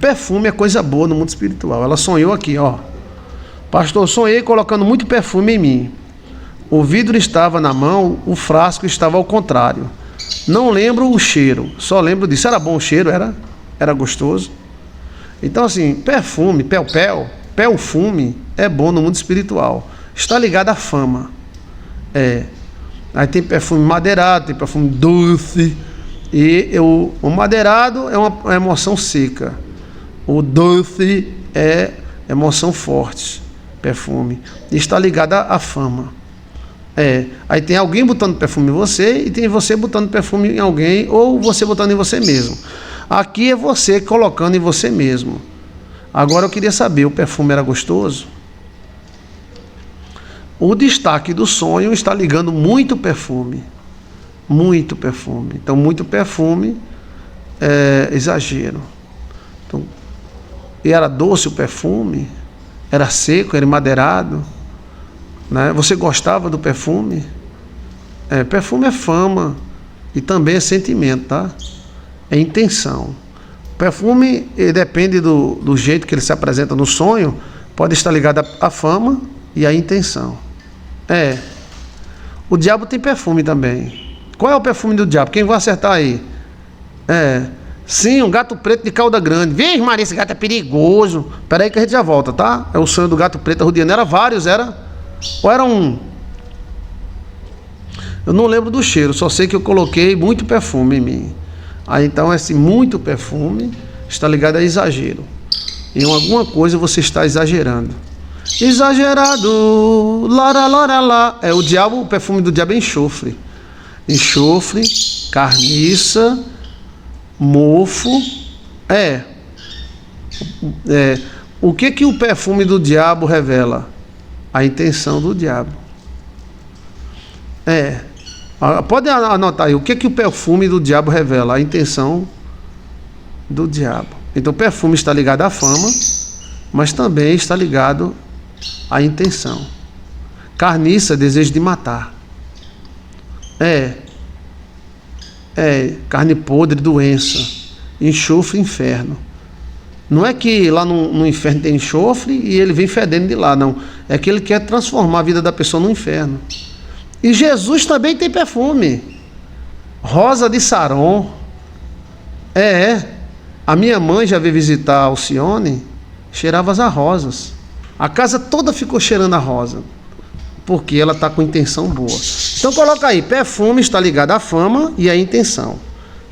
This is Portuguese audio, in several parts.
Perfume é coisa boa no mundo espiritual. Ela sonhou aqui, ó. Pastor, sonhei colocando muito perfume em mim. O vidro estava na mão, o frasco estava ao contrário. Não lembro o cheiro, só lembro disso. Era bom o cheiro? Era gostoso. Então assim, perfume, perfume é bom no mundo espiritual. Está ligado à fama. Aí tem perfume madeirado, tem perfume doce. E o madeirado é uma emoção seca. O doce é emoção forte, perfume. E está ligado à fama. Aí tem alguém botando perfume em você e tem você botando perfume em alguém ou você botando em você mesmo. Aqui é você colocando em você mesmo. Agora eu queria saber, o perfume era gostoso? O destaque do sonho está ligando muito perfume. Muito perfume. Então, muito perfume é exagero. Então, e era doce o perfume? Era seco? Era madeirado? Né? Você gostava do perfume? Perfume é fama e também é sentimento, tá? É intenção. Perfume depende do jeito que ele se apresenta no sonho, pode estar ligado à fama e à intenção. O diabo tem perfume também. Qual é o perfume do diabo? Quem vai acertar aí? Sim, um gato preto de cauda grande. Vixe, Maria, esse gato é perigoso. Espera aí que a gente já volta, tá? É o sonho do gato preto rodeando. Era vários, ou era um? Eu não lembro do cheiro, só sei que eu coloquei muito perfume em mim. Aí então esse muito perfume está ligado a exagero. Em alguma coisa você está exagerando. Exagerado, lara, lara, lá. O perfume do diabo é enxofre. Enxofre, carniça, mofo. O que o perfume do diabo revela? A intenção do diabo. Pode anotar aí. O que o perfume do diabo revela? A intenção do diabo. Então o perfume está ligado à fama, mas também está ligado à intenção. Carniça, desejo de matar. Carne podre, doença. Enxofre, inferno. Não é que lá no inferno tem enxofre e ele vem fedendo de lá, não. É que ele quer transformar a vida da pessoa no inferno. E Jesus também tem perfume. Rosa de Saron. A minha mãe já veio visitar Alcione, cheirava as rosas. A casa toda ficou cheirando a rosa, porque ela está com intenção boa. Então coloca aí, perfume está ligado à fama e à intenção,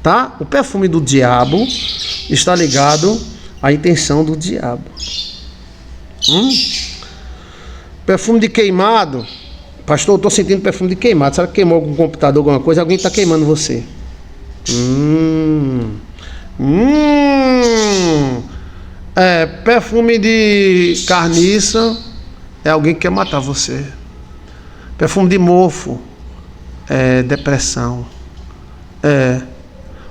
tá? O perfume do diabo está ligado à intenção do diabo. Perfume de queimado. Pastor, eu estou sentindo perfume de queimado. Será que queimou algum computador, alguma coisa? Alguém está queimando você. Perfume de carniça é alguém que quer matar você. Perfume de mofo é depressão.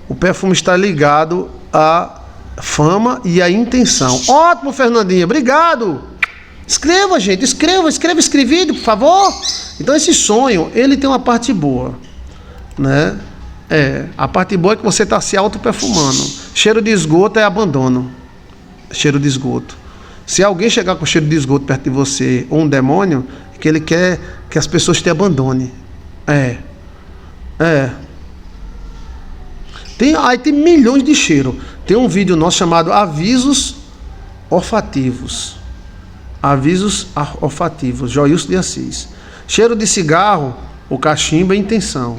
O perfume está ligado à fama e à intenção. Ótimo, Fernandinha, obrigado. Escreva, gente, escreve vídeo, por favor. Então esse sonho, ele tem uma parte boa, né? A parte boa é que você está se auto-perfumando. Cheiro de esgoto é abandono. Cheiro de esgoto. Se alguém chegar com cheiro de esgoto perto de você, ou um demônio, é que ele quer que as pessoas te abandonem. Tem milhões de cheiros. Tem um vídeo nosso chamado Avisos Olfativos. Avisos olfativos, Joilson de Assis. Cheiro de cigarro, o cachimbo é intenção.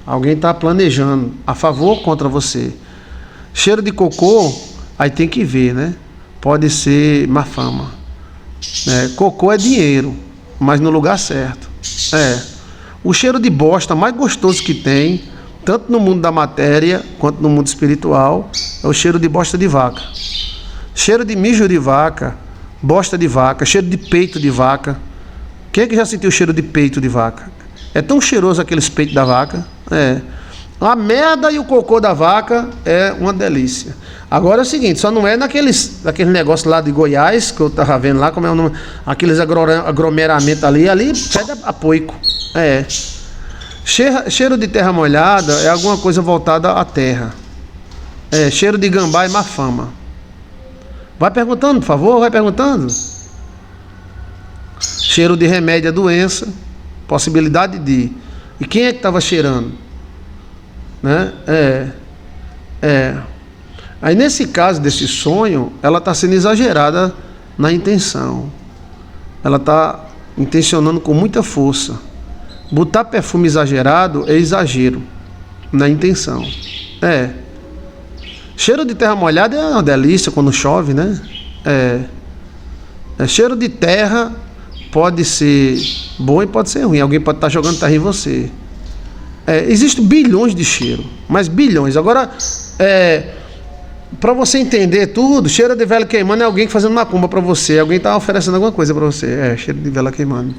Alguém está planejando, a favor ou contra você. Cheiro de cocô, aí tem que ver, né? Pode ser má fama. Cocô é dinheiro, mas no lugar certo. O cheiro de bosta mais gostoso que tem, tanto no mundo da matéria quanto no mundo espiritual, é o cheiro de bosta de vaca. Cheiro de mijo de vaca, bosta de vaca, cheiro de peito de vaca. Quem é que já sentiu o cheiro de peito de vaca? É tão cheiroso aqueles peitos da vaca. A merda e o cocô da vaca é uma delícia. Agora é o seguinte, só não é naqueles negócios lá de Goiás, que eu estava vendo lá, como é o nome, aqueles aglomeramentos ali pede a poico. Cheiro de terra molhada é alguma coisa voltada à terra. Cheiro de gambá é má fama. Vai perguntando, por favor, vai perguntando. Cheiro de remédio é doença. Possibilidade de. E quem é que estava cheirando? Né? Aí nesse caso desse sonho, ela está sendo exagerada na intenção. Ela está intencionando com muita força. Botar perfume exagerado é exagero na intenção. Cheiro de terra molhada é uma delícia quando chove, né? Cheiro de terra pode ser bom e pode ser ruim. Alguém pode estar jogando terra em você. Existem bilhões de cheiro, mas bilhões. Agora, para você entender tudo, cheiro de vela queimando é alguém fazendo macumba para você. Alguém está oferecendo alguma coisa para você. Cheiro de vela queimando.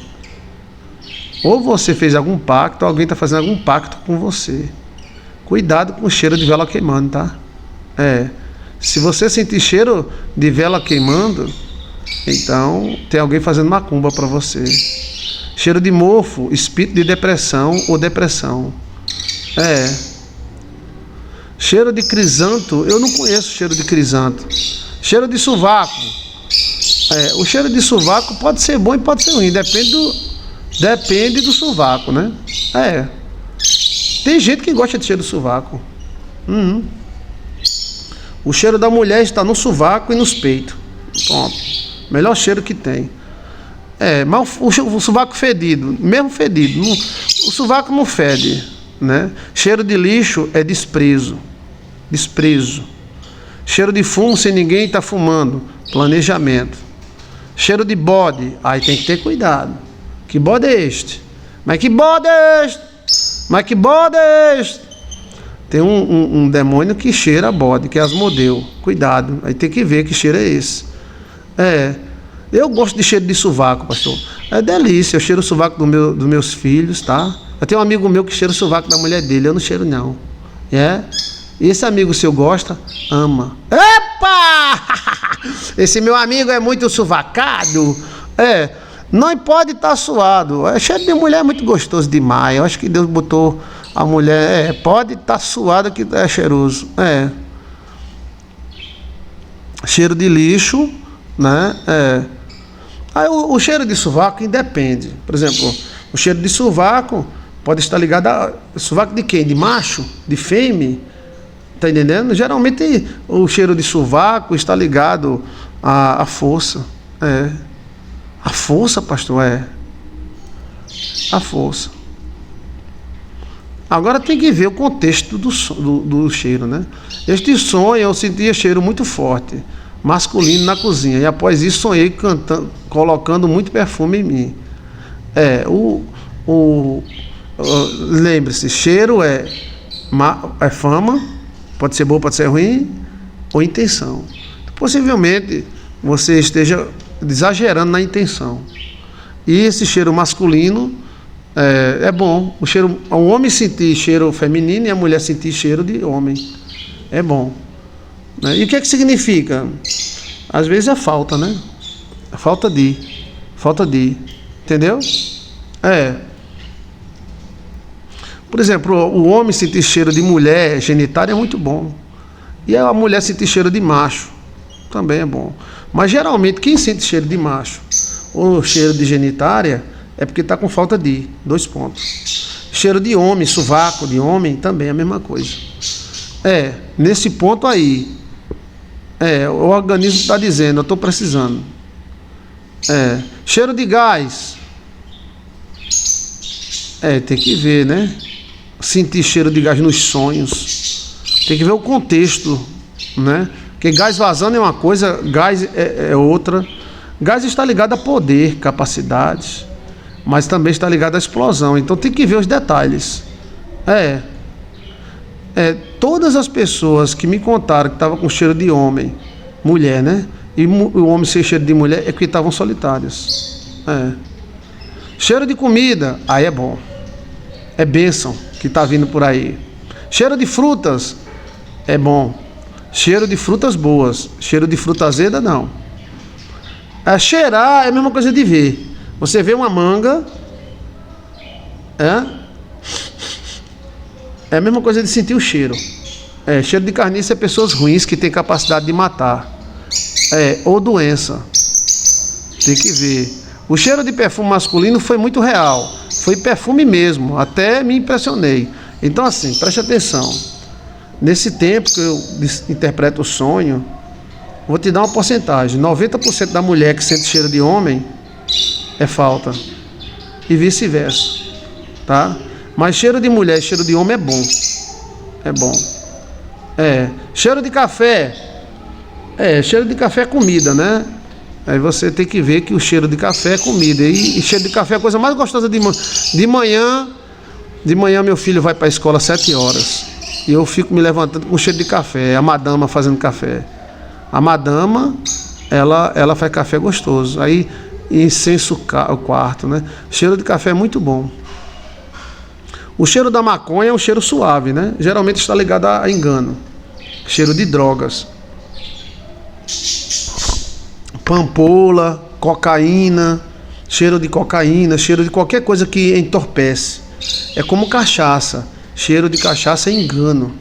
Ou você fez algum pacto, ou alguém está fazendo algum pacto com você. Cuidado com o cheiro de vela queimando, tá? Se você sentir cheiro de vela queimando, então tem alguém fazendo macumba para você. Cheiro de mofo, espírito de depressão ou depressão. Cheiro de crisanto, eu não conheço cheiro de crisanto. Cheiro de sovaco. O cheiro de sovaco pode ser bom e pode ser ruim, depende do sovaco, né? Tem gente que gosta de cheiro de sovaco. O cheiro da mulher está no sovaco e nos peitos. Pronto. Melhor cheiro que tem. Mas o sovaco fedido, mesmo fedido, o sovaco não fede, né? Cheiro de lixo é desprezo. Cheiro de fumo sem ninguém está fumando, planejamento. Cheiro de bode, aí tem que ter cuidado. Que bode é este? Mas que bode é este? Mas que bode é este? Tem um demônio que cheira bode, que é Asmodeu. Cuidado, aí tem que ver que cheiro é esse. Eu gosto de cheiro de sovaco, pastor. É delícia, eu cheiro o sovaco dos meus filhos, tá? Eu tenho um amigo meu que cheira o sovaco da mulher dele, eu não cheiro não. E esse amigo seu gosta, ama. Epa! Esse meu amigo é muito sovacado. Não pode estar suado. Cheiro de mulher é muito gostoso demais. Eu acho que Deus botou a mulher, pode estar suada que é cheiroso. Cheiro de lixo, né? Aí o cheiro de sovaco independe. Por exemplo, o cheiro de sovaco pode estar ligado a sovaco de quem? De macho? De fêmea? Tá entendendo? Geralmente o cheiro de sovaco está ligado à força. A força, pastor, a força. Agora tem que ver o contexto do cheiro, né? Este sonho eu sentia cheiro muito forte, masculino na cozinha. E após isso sonhei colocando muito perfume em mim. Lembre-se, cheiro é fama, pode ser boa, pode ser ruim, ou intenção. Possivelmente você esteja exagerando na intenção. E esse cheiro masculino é bom. O homem sentir cheiro feminino e a mulher sentir cheiro de homem. É bom. E o que é que significa? Às vezes é falta, né? Falta de. Entendeu? Por exemplo, o homem sentir cheiro de mulher genitária é muito bom. E a mulher sentir cheiro de macho também é bom. Mas geralmente quem sente cheiro de macho ou cheiro de genitária é porque está com falta de 2 pontos. Cheiro de homem, sovaco de homem, também é a mesma coisa. Nesse ponto aí, o organismo está dizendo, eu estou precisando. Cheiro de gás. Tem que ver, né? Sentir cheiro de gás nos sonhos. Tem que ver o contexto, né? Porque gás vazando é uma coisa, gás é outra. Gás está ligado a poder, capacidades, mas também está ligado à explosão. Então tem que ver os detalhes. Todas as pessoas que me contaram que estavam com cheiro de homem, mulher, né? E o homem sem cheiro de mulher é que estavam solitários. Cheiro de comida, aí é bom. É bênção que está vindo por aí. Cheiro de frutas, é bom. Cheiro de frutas boas. Cheiro de fruta azeda, não. Cheirar é a mesma coisa de ver. Você vê uma manga, é a mesma coisa de sentir o cheiro. Cheiro de carniça é pessoas ruins que têm capacidade de matar. Ou doença. Tem que ver. O cheiro de perfume masculino foi muito real. Foi perfume mesmo. Até me impressionei. Então assim, preste atenção. Nesse tempo que eu interpreto o sonho, vou te dar uma porcentagem. 90% da mulher que sente cheiro de homem é falta. E vice-versa. Tá? Mas cheiro de mulher e cheiro de homem é bom. É bom. Cheiro de café. Cheiro de café é comida, né? Aí você tem que ver que o cheiro de café é comida. E cheiro de café é a coisa mais gostosa de manhã. De manhã meu filho vai para a escola às 7 horas. E eu fico me levantando com cheiro de café. A madama fazendo café. A madama, ela faz café gostoso. Aí incensa o quarto, né? Cheiro de café é muito bom. O cheiro da maconha é um cheiro suave, né? Geralmente está ligado a engano. Cheiro de drogas. Pampola, cocaína, cheiro de cocaína, cheiro de qualquer coisa que entorpece. É como cachaça. Cheiro de cachaça é engano.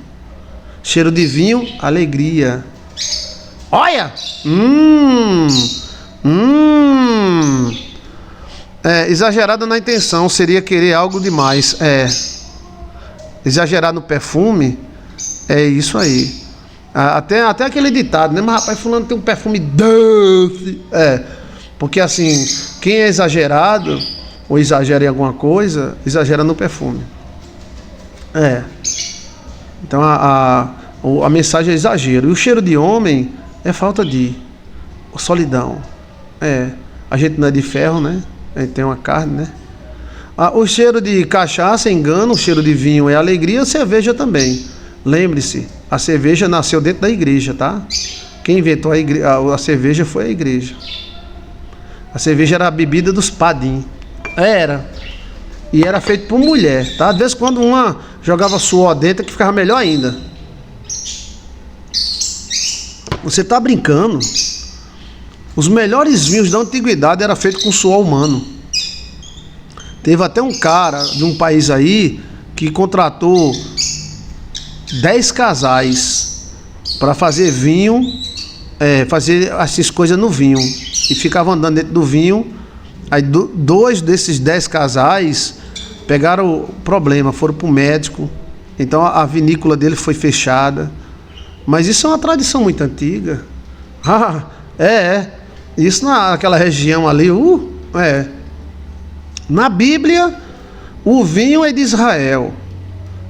Cheiro de vinho, alegria. Olha! Exagerada na intenção seria querer algo demais. Exagerar no perfume é isso aí. Até aquele ditado, né? Mas rapaz, fulano tem um perfume doce. Porque assim, quem é exagerado ou exagera em alguma coisa, exagera no perfume. Então a mensagem é exagero. E o cheiro de homem é falta de solidão. A gente não é de ferro, né? A gente tem uma carne, né? O cheiro de cachaça é engano, o cheiro de vinho é alegria, a cerveja também. Lembre-se, a cerveja nasceu dentro da igreja, tá? Quem inventou a cerveja foi a igreja. A cerveja era a bebida dos padim. E era feito por mulher, tá? Às vezes quando uma jogava suor dentro, que ficava melhor ainda. Você tá brincando? Os melhores vinhos da antiguidade eram feitos com suor humano. Teve até um cara de um país aí que contratou 10 casais para fazer vinho, fazer essas coisas no vinho. E ficava andando dentro do vinho. Aí dois desses 10 casais pegaram o problema, foram para o médico. Então a vinícola dele foi fechada. Mas isso é uma tradição muito antiga. Isso naquela região ali, Na Bíblia, o vinho é de Israel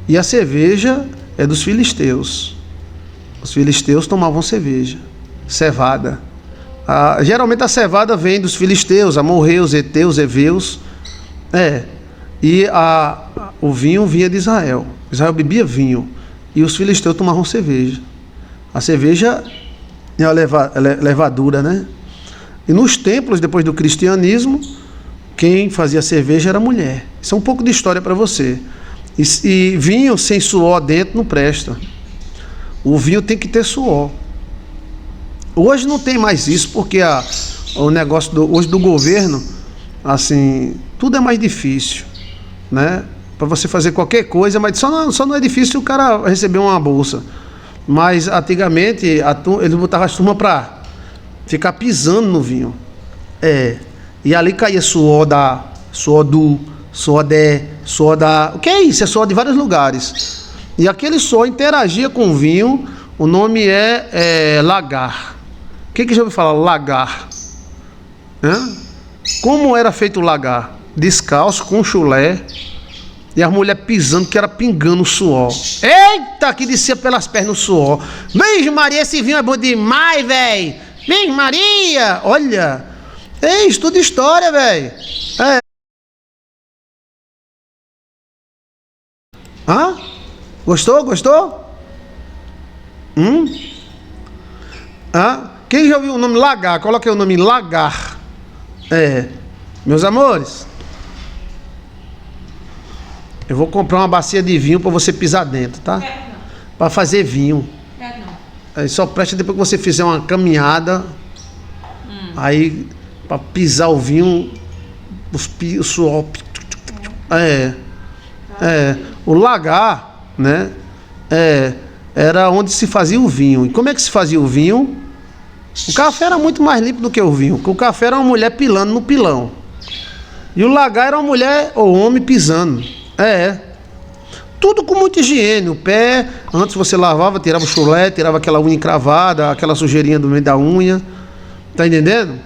e a cerveja é dos filisteus. Os filisteus tomavam cerveja, cevada. Geralmente a cevada vem dos filisteus, amorreus, heteus, heveus. E o vinho vinha de Israel. Israel bebia vinho e os filisteus tomavam cerveja. A cerveja é a levadura, né? E nos templos, depois do cristianismo, quem fazia cerveja era a mulher. Isso é um pouco de história para você. E vinho sem suor dentro não presta. O vinho tem que ter suor. Hoje não tem mais isso, porque o negócio hoje do governo, assim, tudo é mais difícil, né? Para você fazer qualquer coisa, mas só não é difícil o cara receber uma bolsa. Mas antigamente eles botavam as turmas para ficar pisando no vinho. E ali caía suor da o que é isso? É suor de vários lugares. E aquele suor interagia com o vinho. O nome é lagar. Quem que já ouviu falar lagar? Como era feito o lagar? Descalço, com chulé. E as mulheres pisando, que era pingando o suor. Eita, que descia pelas pernas o suor. Beijo, Maria, esse vinho é bom demais, velho. Beijo, Maria. Olha. Estuda história, velho. Gostou? Quem já ouviu o nome lagar? Coloquei o nome lagar. Meus amores, eu vou comprar uma bacia de vinho para você pisar dentro, tá? Para fazer vinho. Aí só presta depois que você fizer uma caminhada. Aí para pisar o vinho, o suor. O lagar, né? era onde se fazia o vinho. E como é que se fazia o vinho? O café era muito mais limpo do que o vinho, porque o café era uma mulher pilando no pilão. E o lagar era uma mulher ou homem pisando. Tudo com muita higiene. O pé, antes você lavava, tirava o chulé, tirava aquela unha encravada, aquela sujeirinha do meio da unha. Tá entendendo?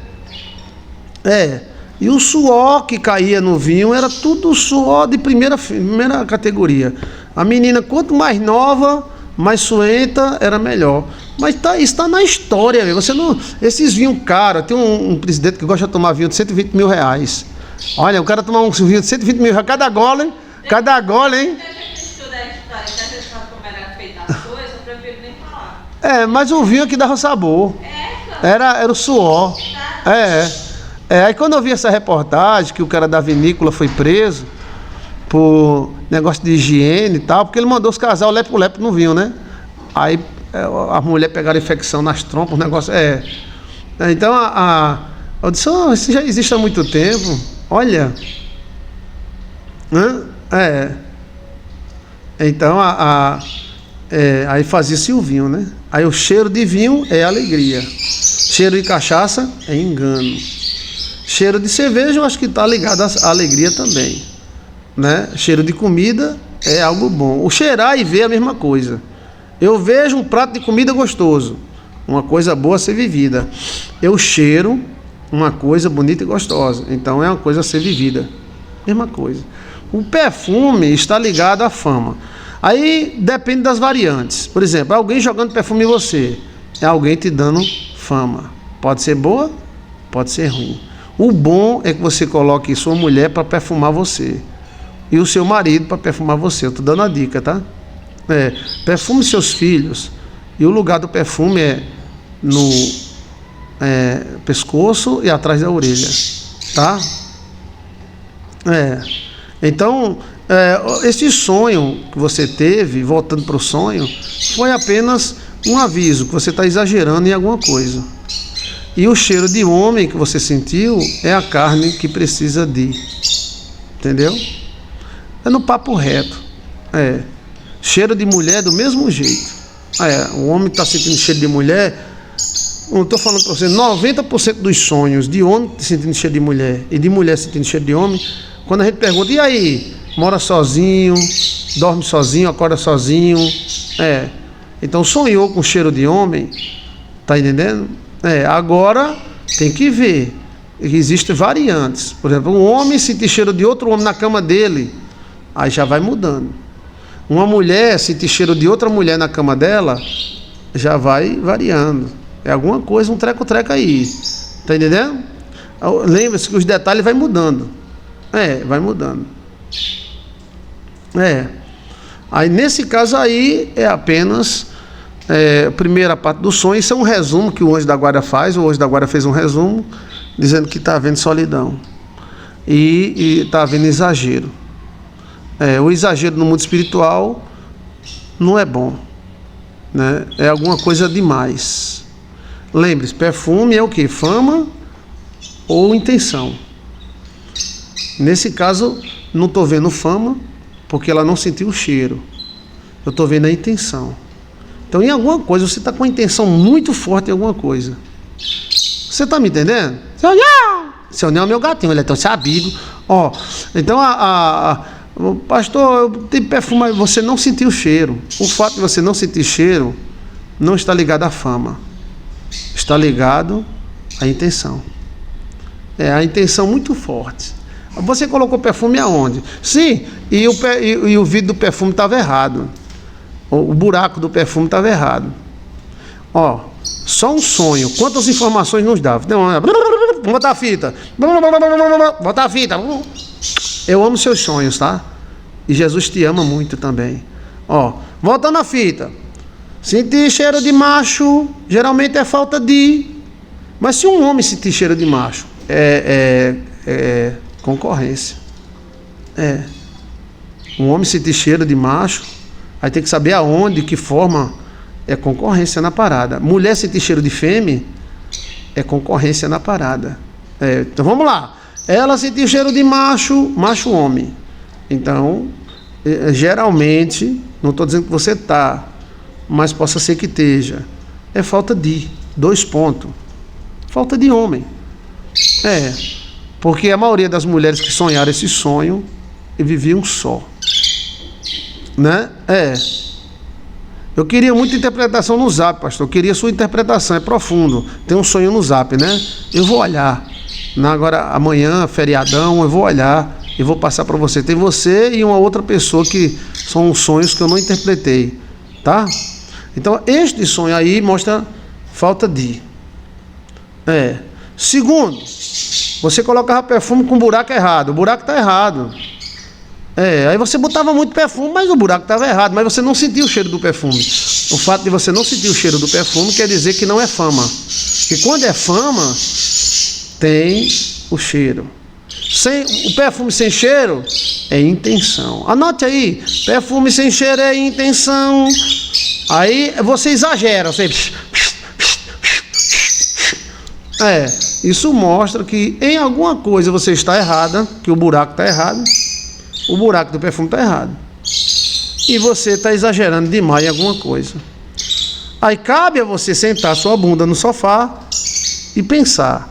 E o suor que caía no vinho era tudo suor de primeira categoria. A menina, quanto mais nova, mais suenta, era melhor. Mas isso está na história, véio. Você não, esses vinhos caros, tem um presidente que gosta de tomar vinho de 120 mil reais. Olha, o cara tomar um vinho de 120 mil reais cada gole, hein? Mas o vinho que dava sabor. Era o suor. Aí quando eu vi essa reportagem, que o cara da vinícola foi preso por negócio de higiene e tal, porque ele mandou os casal lepo-lepo no vinho, né? Aí a mulher pegaram infecção nas trompas, o negócio Então eu disse, isso já existe há muito tempo. Olha. Então aí fazia-se o vinho, né? Aí o cheiro de vinho é alegria. Cheiro de cachaça é engano. Cheiro de cerveja eu acho que está ligado à alegria também, né? Cheiro de comida é algo bom. O cheirar e ver é a mesma coisa. Eu vejo um prato de comida gostoso, uma coisa boa a ser vivida. Eu cheiro uma coisa bonita e gostosa, então é uma coisa a ser vivida. Mesma coisa. O perfume está ligado à fama. Aí depende das variantes. Por exemplo, alguém jogando perfume em você, é alguém te dando fama. Pode ser boa, pode ser ruim. O bom é que você coloque sua mulher para perfumar você e o seu marido para perfumar você. Eu estou dando a dica, tá? Perfume seus filhos, e o lugar do perfume é no pescoço e atrás da orelha, tá? Então, esse sonho que você teve, voltando para o sonho, foi apenas um aviso que você está exagerando em alguma coisa. E o cheiro de homem que você sentiu é a carne que precisa de. Entendeu? É no papo reto. Cheiro de mulher do mesmo jeito. O homem está sentindo cheiro de mulher. Eu estou falando para você, 90% dos sonhos de homem sentindo cheiro de mulher e de mulher sentindo cheiro de homem, quando a gente pergunta, e aí? Mora sozinho, dorme sozinho, acorda sozinho. Então sonhou com cheiro de homem. Tá entendendo? Agora tem que ver. Existem variantes. Por exemplo, um homem sentir cheiro de outro homem na cama dele, aí já vai mudando. Uma mulher sentir cheiro de outra mulher na cama dela, já vai variando. É alguma coisa, um treco-treco aí. Tá entendendo? Lembre-se que os detalhes vai mudando. Vai mudando. Aí nesse caso aí é apenas a primeira parte do sonho. Isso é um resumo que o anjo da guarda faz. O anjo da guarda fez um resumo dizendo que está havendo solidão e está havendo exagero. O exagero no mundo espiritual não é bom, né? É alguma coisa demais. Lembre-se, perfume é o que? Fama ou intenção. Nesse caso, não estou vendo fama, porque ela não sentiu o cheiro. Eu estou vendo a intenção. Então, em alguma coisa, você está com uma intenção muito forte em alguma coisa. Você está me entendendo? Seu Nel é meu gatinho, ele é tão sabido. Então, pastor, eu tenho perfume, mas você não sentiu o cheiro. O fato de você não sentir cheiro não está ligado à fama. Está ligado à intenção. A intenção muito forte. Você colocou perfume aonde? Sim, e o vidro do perfume estava errado. O buraco do perfume estava errado. Só um sonho. Quantas informações nos dava? Vamos botar a fita. Botar a fita. Eu amo seus sonhos, tá? E Jesus te ama muito também. Voltando à fita. Sentir cheiro de macho, geralmente é falta de... Mas se um homem sentir cheiro de macho, é concorrência. Um homem sentir cheiro de macho, aí tem que saber aonde, que forma, é concorrência na parada. Mulher sentir cheiro de fêmea, é concorrência na parada. Então vamos lá. Ela sentir cheiro de macho homem. Então, geralmente, não estou dizendo que você está, mas possa ser que esteja. É falta de, 2 pontos. Falta de homem. Porque a maioria das mulheres que sonharam esse sonho viviam só. Né? Eu queria muita interpretação no Zap, pastor. Eu queria sua interpretação, é profundo. Tem um sonho no Zap, né? Eu vou olhar. Agora, amanhã, feriadão, eu vou olhar e vou passar para você. Tem você e uma outra pessoa que são sonhos que eu não interpretei, tá? Então, este sonho aí mostra falta de. Segundo, você colocava perfume com buraco errado. O buraco está errado. Aí você botava muito perfume, mas o buraco estava errado. Mas você não sentia o cheiro do perfume. O fato de você não sentir o cheiro do perfume quer dizer que não é fama. E quando é fama, tem o cheiro. O perfume sem cheiro é intenção. Anote aí, perfume sem cheiro é intenção. Aí você exagera, você... isso mostra que em alguma coisa você está errada, que o buraco está errado, o buraco do perfume está errado. E você está exagerando demais em alguma coisa. Aí cabe a você sentar sua bunda no sofá e pensar: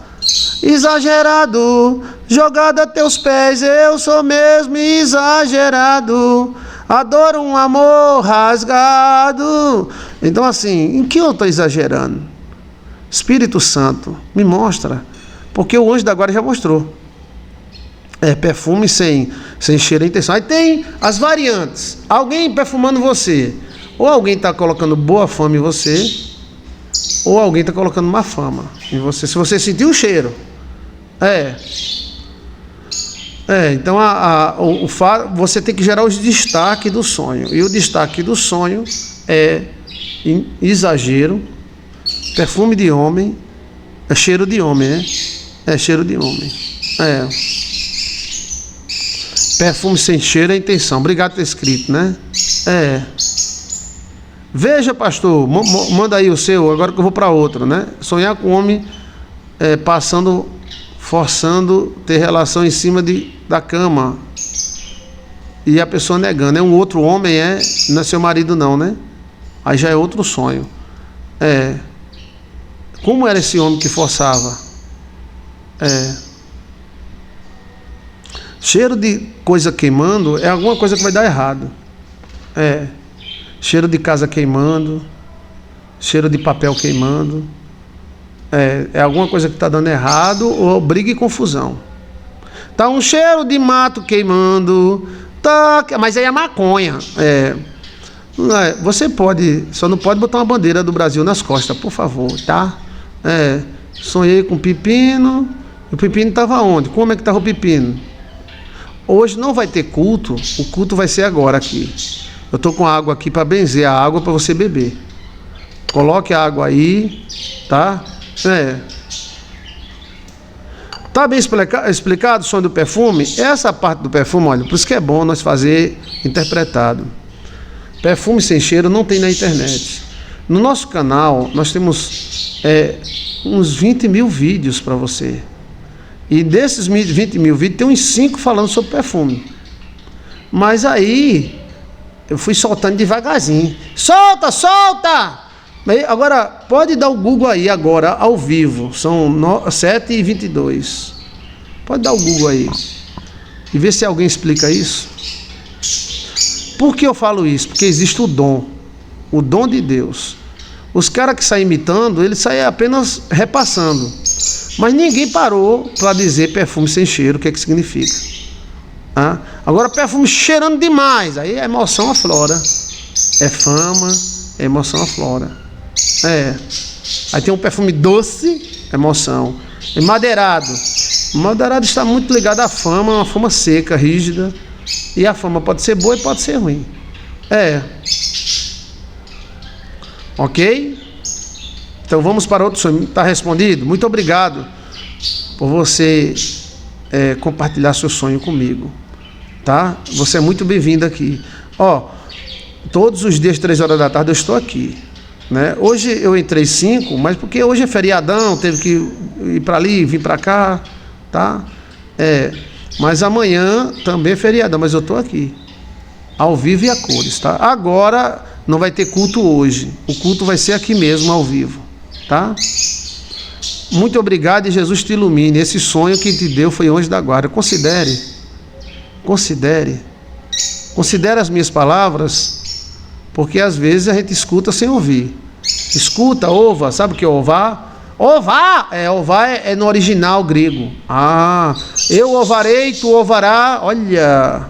exagerado, jogado a teus pés, eu sou mesmo exagerado, adoro um amor rasgado. Então assim, em que eu estou exagerando? Espírito Santo, me mostra, porque o anjo da guarda já mostrou. Perfume sem cheiro é intenção. Aí tem as variantes. Alguém perfumando você, ou alguém está colocando boa fama em você, ou alguém está colocando má fama em você, se você sentir o cheiro. Então você tem que gerar os destaques do sonho. E o destaque do sonho é exagero, perfume de homem, é cheiro de homem, né? É cheiro de homem. Perfume sem cheiro é intenção. Obrigado por ter escrito, né? Veja, pastor, manda aí o seu, agora que eu vou para outro, né? Sonhar com homem forçando ter relação em cima da cama. E a pessoa negando. É um outro homem, não é seu marido não, né? Aí já é outro sonho. Como era esse homem que forçava? Cheiro de coisa queimando é alguma coisa que vai dar errado. Cheiro de casa queimando, cheiro de papel queimando. É alguma coisa que está dando errado, ou briga e confusão. Tá um cheiro de mato queimando, mas aí é maconha. Você pode, só não pode botar uma bandeira do Brasil nas costas, por favor, tá? Sonhei com pepino. O pepino estava onde? Como é que estava o pepino? Hoje não vai ter culto. O culto vai ser agora aqui. Eu estou com água aqui para benzer a água para você beber. Coloque a água aí, tá? Tá bem explicado o som do perfume? Essa parte do perfume, olha, por isso que é bom nós fazer interpretado. Perfume sem cheiro não tem na internet. No nosso canal, nós temos uns 20 mil vídeos para você. E desses 20 mil vídeos, tem uns 5 falando sobre perfume. Mas aí, eu fui soltando devagarzinho. Solta, solta! Agora, pode dar o Google aí agora, ao vivo. São 7h22. Pode dar o Google aí. E ver se alguém explica isso. Por que eu falo isso? Porque existe o dom de Deus. Os caras que saem imitando, eles saem apenas repassando. Mas ninguém parou para dizer perfume sem cheiro, o que é que significa. Agora, perfume cheirando demais, aí a emoção aflora. É fama, é emoção aflora. Aí tem um perfume doce, emoção. E madeirado. O madeirado está muito ligado à fama, uma fama seca, rígida. E a fama pode ser boa e pode ser ruim. Ok? Então vamos para outro sonho. Está respondido? Muito obrigado por você compartilhar seu sonho comigo. Tá? Você é muito bem-vindo aqui. Todos os dias, 3 horas da tarde, eu estou aqui. Né? Hoje eu entrei 5, mas porque hoje é feriadão, teve que ir para ali, vir para cá. Tá? Mas amanhã também é feriadão, mas eu estou aqui. Ao vivo e a cores. Tá? Agora, não vai ter culto hoje. O culto vai ser aqui mesmo, ao vivo, tá? Muito obrigado e Jesus te ilumine. Esse sonho que te deu foi anjo da guarda. Considere as minhas palavras, porque às vezes a gente escuta sem ouvir. Escuta, ouva, sabe o que é ovar? Ovar é no original grego. Eu ouvarei, tu ouvará. Olha,